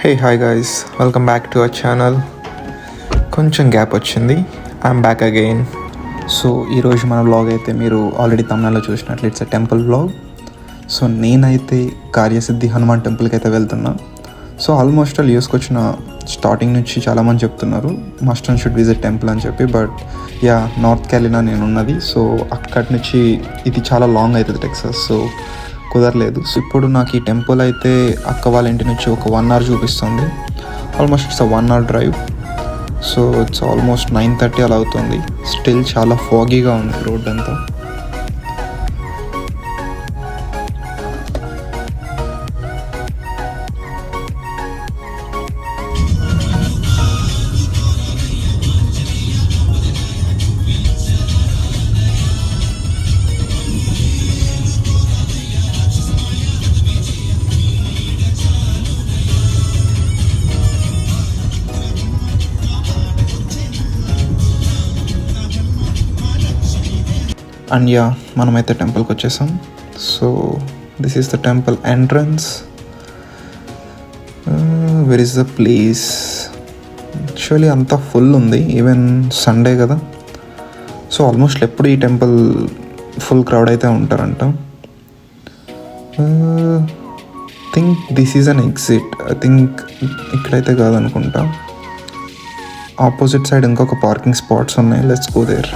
Hey hi guys, welcome back to our channel. కొంచెం gap వచ్చింది, I'm back again. So ఈరోజు మన vlog అయితే మీరు ఆల్రెడీ తమిళనాడులో చూసినట్లు it's a temple vlog. So నేనైతే కార్యసిద్ధి హనుమాన్ టెంపుల్కి అయితే వెళ్తున్నా. సో ఆల్మోస్ట్ ఆల్ యూస్కి వచ్చిన స్టార్టింగ్ నుంచి చాలామంది చెప్తున్నారు must and should visit temple అని చెప్పి. బట్ నార్త్ క్యాలినా నేను ఉన్నది. సో అక్కడి నుంచి ఇది చాలా లాంగ్ అవుతుంది టెక్సాస్, సో కుదరలేదు. సో ఇప్పుడు నాకు ఈ టెంపుల్ అయితే అక్క వాళ్ళ ఇంటి నుంచి ఒక 1 hour చూపిస్తుంది. Almost it's 1 hour drive. So it's almost 9:30 అలా అవుతుంది. స్టిల్ చాలా ఫాగీగా ఉంది రోడ్ అంతా. అండ్ మనమైతే టెంపుల్కి వచ్చేసాం. So this is the temple entrance. Where is the place? Actually అంతా ఫుల్ ఉంది, ఈవెన్ సండే కదా. సో ఆల్మోస్ట్ ఎప్పుడు ఈ టెంపుల్ ఫుల్ క్రౌడ్ అయితే ఉంటారంట. Think this is an exit. I think ఇక్కడైతే కాదనుకుంటా. ఆపోజిట్ సైడ్ ఇంకొక పార్కింగ్ స్పాట్స్ ఉన్నాయి. Let's go there.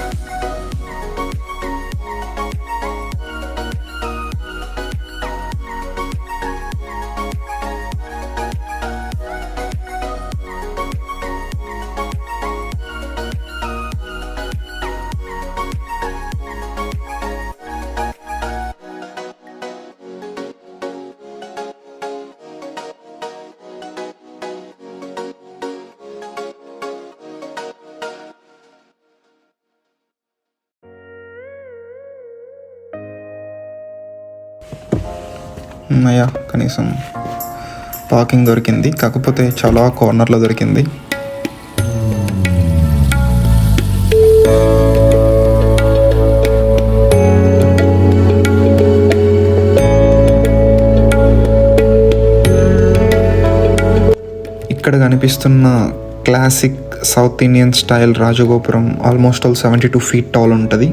కనీసం పార్కింగ్ దొరికింది, కాకపోతే చాలా కార్నర్లో దొరికింది. ఇక్కడ కనిపిస్తున్న classic South Indian style rajagopuram almost all 72 feet tall ఉంటుంది.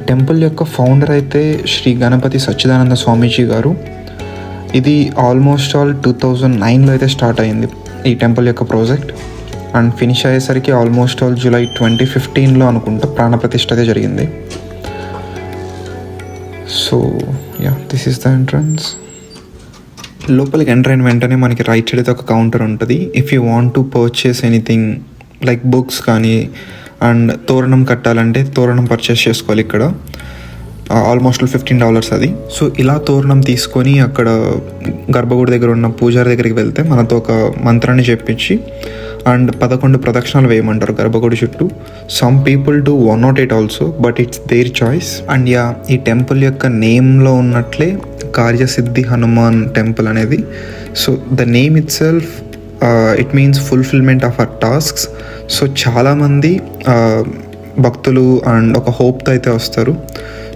టెంపుల్ యొక్క ఫౌండర్ అయితే శ్రీ గణపతి సచ్చిదానంద స్వామీజీ గారు. ఇది ఆల్మోస్ట్ ఆల్ 2009లో అయితే స్టార్ట్ అయింది ఈ టెంపుల్ యొక్క ప్రాజెక్ట్. అండ్ ఫినిష్ అయ్యేసరికి ఆల్మోస్ట్ ఆల్ జూలై 2015లో అనుకుంటా ప్రాణప్రతిష్ఠ అయితే జరిగింది. So this is the entrance. లోపలికి ఎంటర్ అయిన వెంటనే మనకి రైట్ సైడ్ అయితే ఒక కౌంటర్ ఉంటుంది. If you want to purchase anything like books కానీ అండ్ తోరణం కట్టాలంటే తోరణం పర్చేస్ చేసుకోవాలి ఇక్కడ. ఆల్మోస్ట్ $15 అది. సో ఇలా తోరణం తీసుకొని అక్కడ గర్భగుడి దగ్గర ఉన్న పూజారి దగ్గరికి వెళ్తే మనతో ఒక మంత్రాన్ని చెప్పించి అండ్ 11 ప్రదక్షిణాలు వేయమంటారు గర్భగుడి చుట్టూ. Some people do 108 also, but it's their choice. And ఈ టెంపుల్ యొక్క నేమ్లో ఉన్నట్లే కార్యసిద్ధి హనుమాన్ టెంపుల్ అనేది. So the name it self it means fulfilment of our tasks. So చాలామంది భక్తులు అండ్ ఒక హోప్తో అయితే వస్తారు.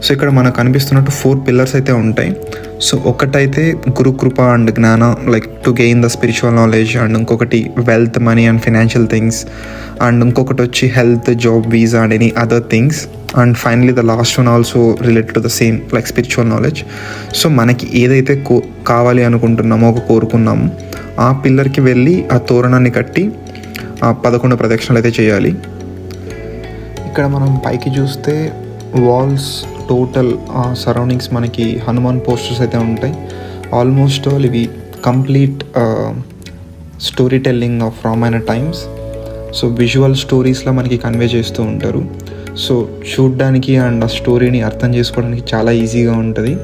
సో ఇక్కడ మనకు కనిపిస్తున్నట్టు 4 pillars అయితే ఉంటాయి. సో ఒకటైతే gurukripa and jnana, like to gain the spiritual knowledge. And ఇంకొకటి wealth, money and financial things. And ఇంకొకటి వచ్చి health, job, visa and any other things. And finally the last one also related to the same like spiritual knowledge. So మనకి ఏదైతే కావాలి అనుకుంటున్నామో, కోరుకున్నామో ఆ పిల్లర్కి వెళ్ళి ఆ తోరణాన్ని కట్టి ఆ 11 ప్రదక్షిణలు అయితే చేయాలి. ఇక్కడ మనం పైకి చూస్తే వాల్స్ టోటల్ సరౌండింగ్స్ మనకి హనుమాన్ పోస్టర్స్ అయితే ఉంటాయి. ఆల్మోస్ట్ ఆల్ ఇవి complete story telling of Ramayana times. So visual స్టోరీస్లో మనకి కన్వే చేస్తూ ఉంటారు. సో చూడ్డానికి అండ్ ఆ స్టోరీని అర్థం చేసుకోవడానికి చాలా ఈజీగా ఉంటుంది.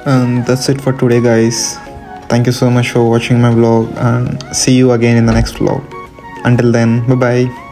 And that's it for today, guys. Thank you so much for watching my vlog, and see you again in the next vlog. Until then, bye bye.